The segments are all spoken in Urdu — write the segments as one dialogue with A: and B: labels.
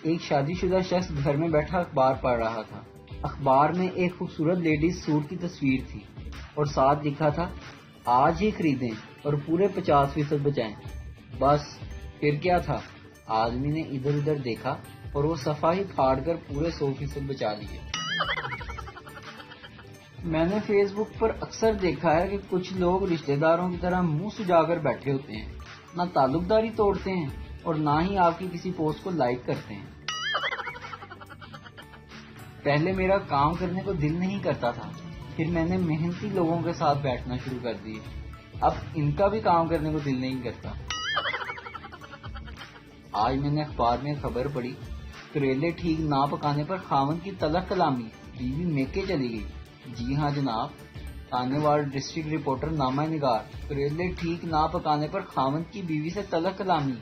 A: ایک شادی شدہ شخص گھر میں بیٹھا اخبار پڑھ رہا تھا۔ اخبار میں ایک خوبصورت لیڈیز سوٹ کی تصویر تھی اور ساتھ لکھا تھا آج ہی خریدیں اور پورے 50% بچائیں۔ بس پھر کیا تھا، آدمی نے ادھر ادھر دیکھا اور وہ صفحہ ہی پھاڑ کر پورے 100% بچا لیے۔ میں نے فیس بک پر اکثر دیکھا ہے کہ کچھ لوگ رشتہ داروں کی طرح منہ سجا کر بیٹھے ہوتے ہیں، نہ تعلق داری توڑتے ہیں اور نہ ہی آپ کی کسی پوسٹ کو لائک کرتے ہیں۔ پہلے میرا کام کرنے کو دل نہیں کرتا تھا، پھر میں نے محنتی لوگوں کے ساتھ بیٹھنا شروع کر دیے، اب ان کا بھی کام کرنے کو دل نہیں کرتا۔ آج میں نے اخبار میں خبر پڑھی، کریلے ٹھیک نہ پکانے پر خاوند کی تلخ کلامی، بیوی میکے چلی گئی۔ جی ہاں جناب، تانے وار ڈسٹرکٹ رپورٹر نامہ نگار، کریلے ٹھیک نہ پکانے پر خاوند کی بیوی سے تلخ کلامی،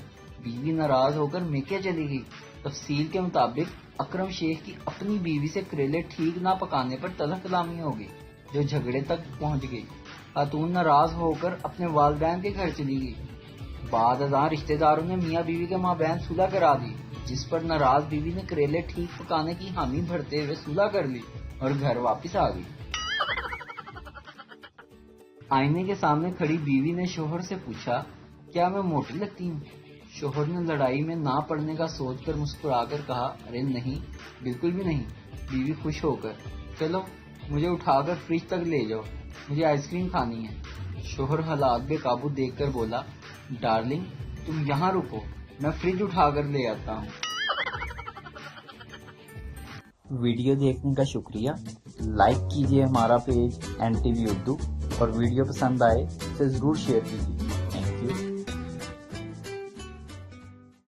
A: بیوی ناراض ہو کر میکے چلی گئی۔ تفصیل کے مطابق اکرم شیخ کی اپنی بیوی سے کریلے ٹھیک نہ پکانے پر تلخ کلامی ہو گئی، جو جھگڑے تک پہنچ گئی۔ خاتون ناراض ہو کر اپنے والدین کے گھر چلی گئی۔ بعد ازاں رشتہ داروں نے میاں بیوی کے مابین صلح کرا دی، جس پر ناراض بیوی نے کریلے ٹھیک پکانے کی حامی بھرتے ہوئے صلح کر لی اور گھر واپس آ گئی۔ آئینے کے سامنے کھڑی بیوی نے شوہر سے پوچھا، کیا میں موٹی لگتی ہوں؟ شوہر نے لڑائی میں نہ پڑنے کا سوچ کر مسکرا کر کہا، ارے نہیں، بالکل بھی نہیں۔ بیوی خوش ہو کر، چلو مجھے اٹھا کر فریج تک لے جاؤ، مجھے آئس کریم کھانی ہے۔ شوہر حالات بے قابو دیکھ کر بولا، ڈارلنگ تم یہاں رکو، میں فریج اٹھا کر لے آتا ہوں۔ ویڈیو دیکھنے کا شکریہ۔ لائک کیجیے ہمارا پیج NTV اردو اور ویڈیو پسند آئے تو ضرور شیئر کیجیے۔